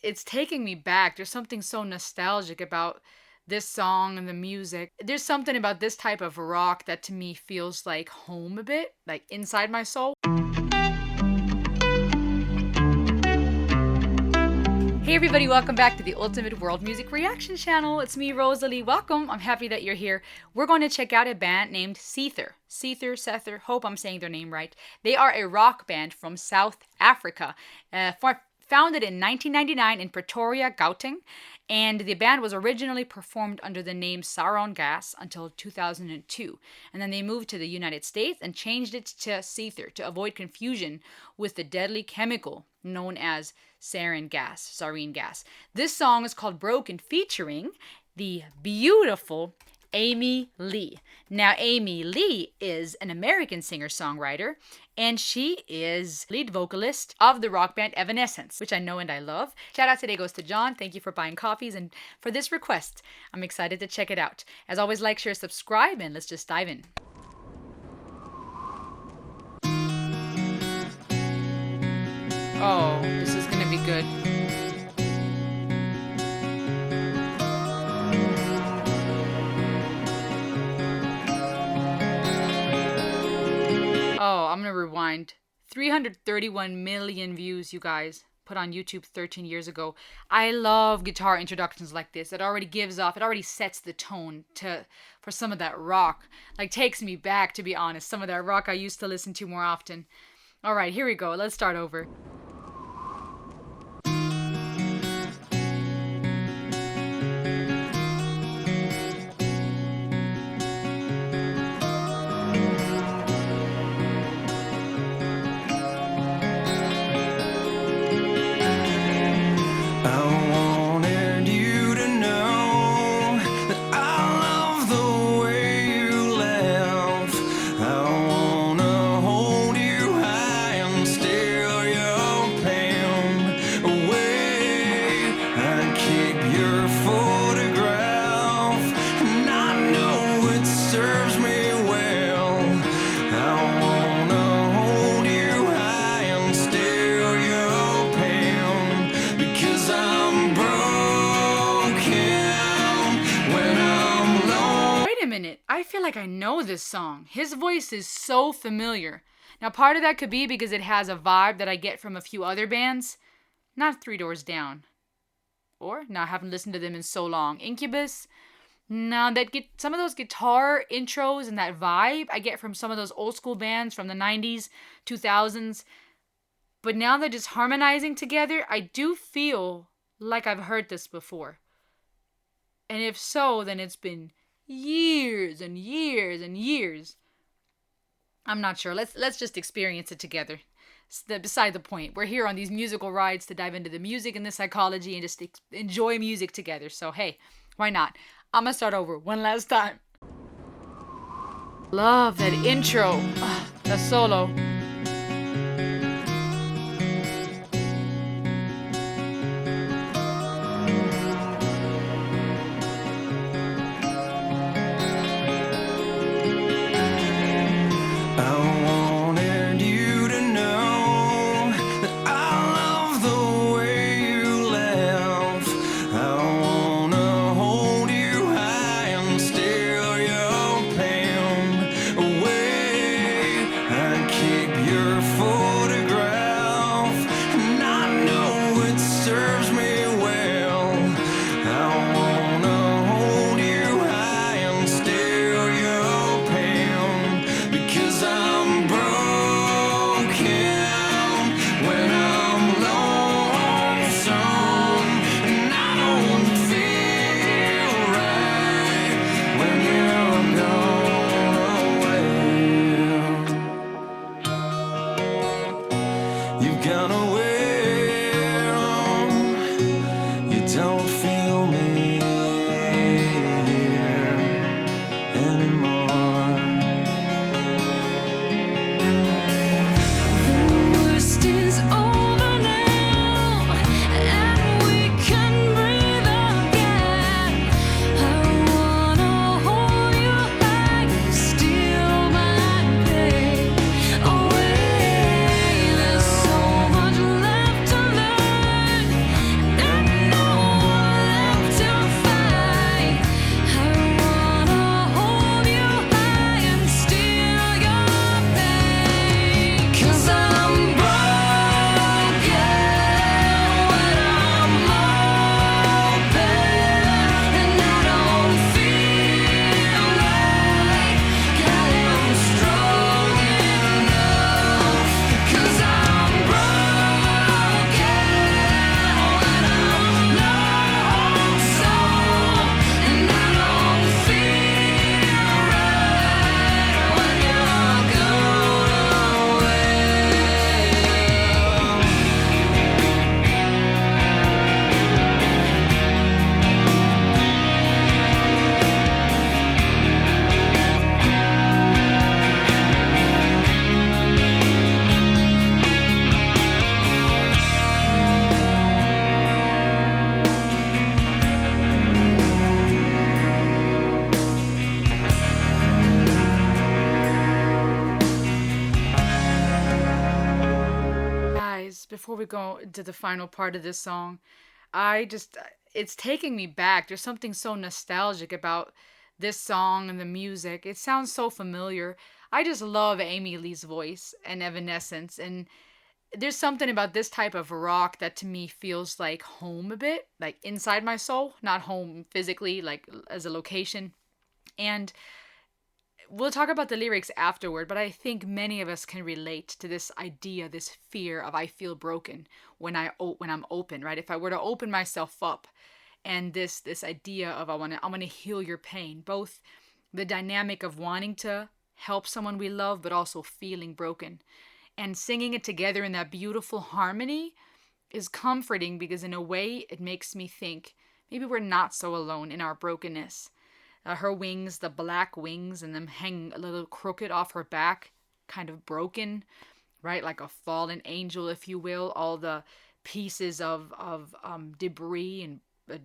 it's taking me back. There's something so nostalgic about this song and the music. There's something about this type of rock that to me feels like home a bit, like inside my soul. Hey everybody, welcome back to the Ultimate World Music Reaction Channel. It's me, Rosalie. Welcome. I'm happy that you're here. We're going to check out a band named Seether. Seether, hope I'm saying their name right. They are a rock band from South Africa. Founded in 1999 in Pretoria, Gauteng, and the band was originally performed under the name Saron Gas until 2002. And then they moved to the United States and changed it to Seether to avoid confusion with the deadly chemical known as sarin gas. This song is called Broken, featuring the beautiful Amy Lee. Now, Amy Lee is an American singer-songwriter, and she is lead vocalist of the rock band Evanescence, which I know and I love. Shout out today goes to John. Thank you for buying copies and for this request. I'm excited to check it out. As always, like, share, subscribe, and let's just dive in. Oh, this is gonna be good. Oh, I'm gonna rewind. 331 million views, you guys. Put on YouTube 13 years ago. I love guitar introductions like this. It already sets the tone for some of that rock. Like, takes me back, to be honest. Some of that rock I used to listen to more often. All right, here we go. Let's start over. I feel like I know this song. His voice is so familiar. Now, part of that could be because it has a vibe that I get from a few other bands. Not Three Doors Down. Or, now I haven't listened to them in so long. Incubus. Now, some of those guitar intros and that vibe I get from some of those old school bands from the 90s, 2000s. But now they're just harmonizing together. I do feel like I've heard this before. And if so, then it's been years and years and years. I'm not sure. Let's just experience it together. Beside the point. We're here on these musical rides to dive into the music and the psychology and just enjoy music together. So hey, why not? I'm gonna start over one last time. Love that intro. That solo. before we go to the final part of this song, I just, it's taking me back. There's something so nostalgic about this song and the music. It sounds so familiar. I just love Amy Lee's voice and Evanescence. And there's something about this type of rock that to me feels like home a bit, like inside my soul, not home physically, like as a location. And we'll talk about the lyrics afterward, but I think many of us can relate to this idea, this fear of I feel broken when I'm open, right? If I were to open myself up, and this idea of I want to heal your pain, both the dynamic of wanting to help someone we love, but also feeling broken, and singing it together in that beautiful harmony is comforting because in a way it makes me think maybe we're not so alone in our brokenness. Her wings, the black wings, and them hanging a little crooked off her back, kind of broken, right? Like a fallen angel, if you will. All the pieces of debris and a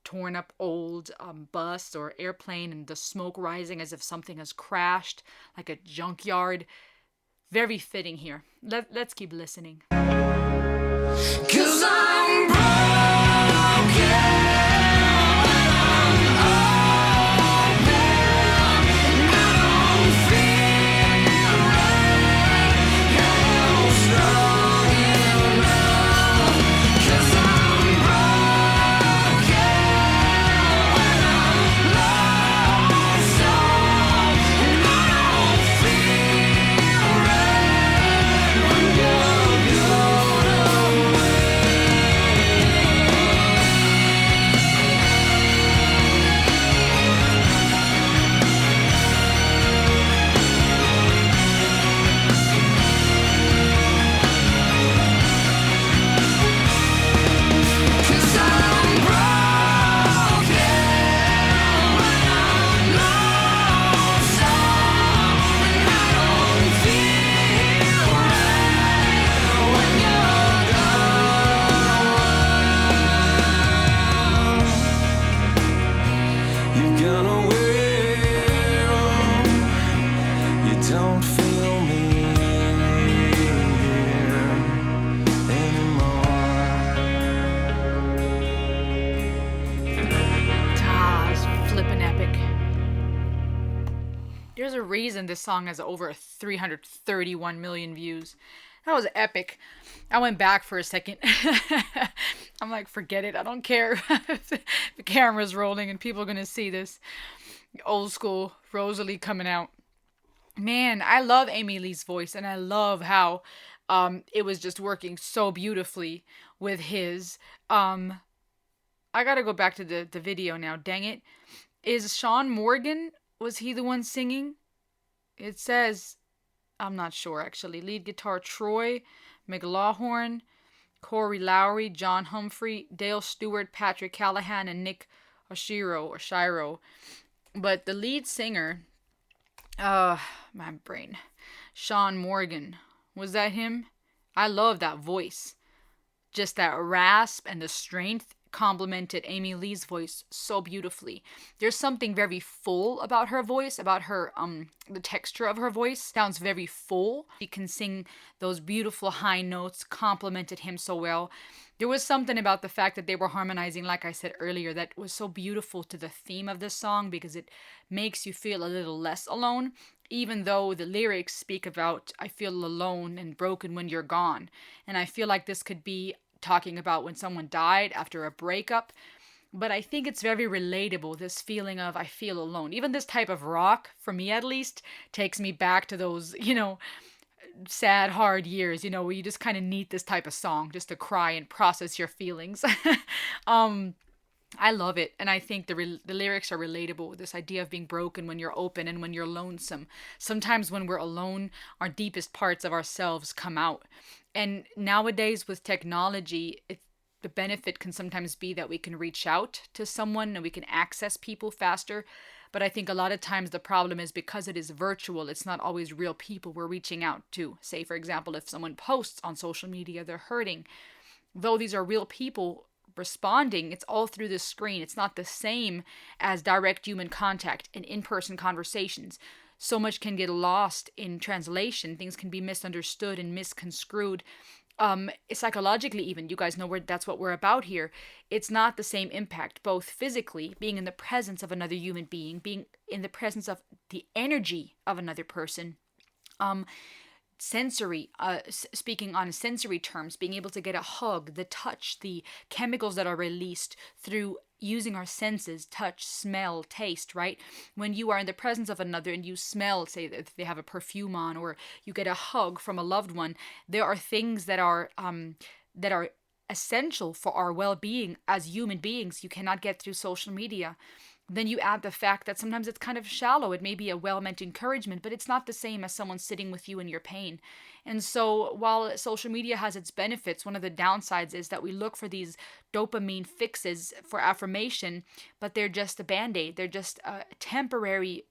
torn up old bus or airplane, and the smoke rising as if something has crashed, like a junkyard. Very fitting here. Let's keep listening. 'Cause I'm broken. There's a reason this song has over 331 million views. That was epic. I went back for a second. I'm like, forget it. I don't care if the camera's rolling and people are going to see this. Old school Rosalie coming out. Man, I love Amy Lee's voice, and I love how it was just working so beautifully with his. I gotta go back to the video now. Dang it. Is Sean Morgan, was he the one singing? It says, I'm not sure actually. Lead guitar Troy McLawhorn, Corey Lowry, John Humphrey, Dale Stewart, Patrick Callahan, and Nick Oshiro. But the lead singer, my brain, Sean Morgan, was that him? I love that voice. Just that rasp and the strength complemented Amy Lee's voice so beautifully. There's something very full about her voice, about her the texture of her voice sounds very full. She can sing those beautiful high notes, complemented him so well. There was something about the fact that they were harmonizing, like I said earlier, that was so beautiful to the theme of this song because it makes you feel a little less alone, even though the lyrics speak about I feel alone and broken when you're gone. And I feel like this could be talking about when someone died after a breakup. But I think it's very relatable, this feeling of I feel alone. Even this type of rock, for me at least, takes me back to those, sad, hard years, where you just kind of need this type of song just to cry and process your feelings. I love it. And I think the lyrics are relatable. This idea of being broken when you're open and when you're lonesome. Sometimes when we're alone, our deepest parts of ourselves come out. And nowadays with technology, the benefit can sometimes be that we can reach out to someone and we can access people faster. But I think a lot of times the problem is because it is virtual, it's not always real people we're reaching out to. Say, for example, if someone posts on social media, they're hurting. Though these are real people responding, it's all through the screen. It's not the same as direct human contact and in-person conversations. So much can get lost in translation. Things can be misunderstood and misconstrued. psychologically, even, you guys know that's what we're about here. It's not the same impact, both physically, being in the presence of another human being, being in the presence of the energy of another person, sensory, speaking on sensory terms, being able to get a hug, the touch, the chemicals that are released through using our senses, touch, smell, taste, right? When you are in the presence of another and you smell, say that they have a perfume on, or you get a hug from a loved one, there are things that are essential for our well-being as human beings. You cannot get through social media. Then you add the fact that sometimes it's kind of shallow. It may be a well meant encouragement, but it's not the same as someone sitting with you in your pain. And so, while social media has its benefits, one of the downsides is that we look for these dopamine fixes for affirmation, but they're just a band aid. They're just a temporary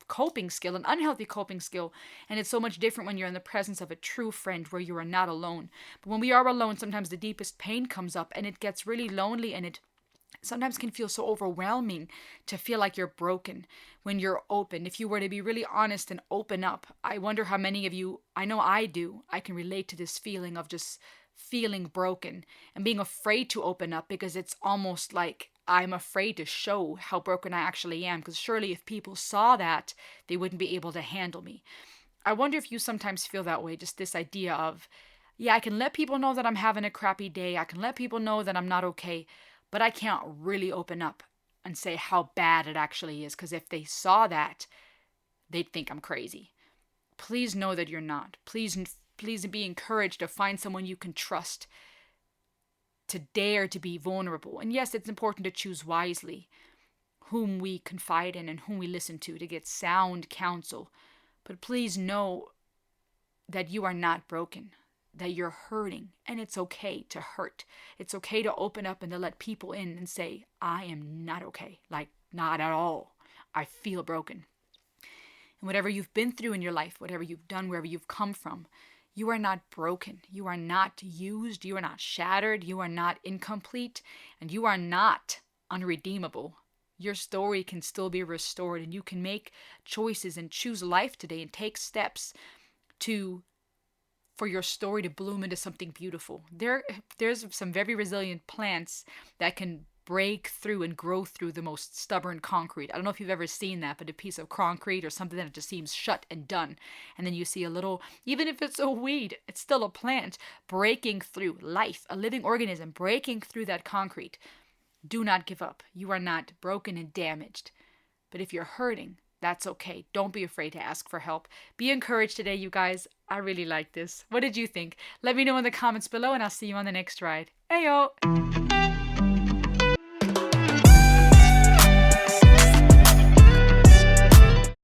coping skill, an unhealthy coping skill. And it's so much different when you're in the presence of a true friend where you are not alone. But when we are alone, sometimes the deepest pain comes up and it gets really lonely, and it sometimes can feel so overwhelming to feel like you're broken when you're open. If you were to be really honest and open up, I wonder how many of you, I know I do, I can relate to this feeling of just feeling broken and being afraid to open up, because it's almost like I'm afraid to show how broken I actually am, because surely if people saw that, they wouldn't be able to handle me. I wonder if you sometimes feel that way, just this idea of, yeah, I can let people know that I'm having a crappy day, I can let people know that I'm not okay, but I can't really open up and say how bad it actually is, because if they saw that, they'd think I'm crazy. Please know that you're not. Please be encouraged to find someone you can trust, to dare to be vulnerable. And yes, it's important to choose wisely whom we confide in and whom we listen to get sound counsel. But please know that you are not broken, that you're hurting, and it's okay to hurt. It's okay to open up and to let people in and say, I am not okay, like not at all. I feel broken. And whatever you've been through in your life, whatever you've done, wherever you've come from, you are not broken. You are not used. You are not shattered. You are not incomplete. And you are not unredeemable. Your story can still be restored, and you can make choices and choose life today and take steps for your story to bloom into something beautiful. There's some very resilient plants that can break through and grow through the most stubborn concrete. I don't know if you've ever seen that, but a piece of concrete or something that just seems shut and done. And then you see a little, even if it's a weed, it's still a plant breaking through life, a living organism breaking through that concrete. Do not give up. You are not broken and damaged. But if you're hurting, that's okay. Don't be afraid to ask for help. Be encouraged today, you guys. I really like this. What did you think? Let me know in the comments below, and I'll see you on the next ride. Ayo!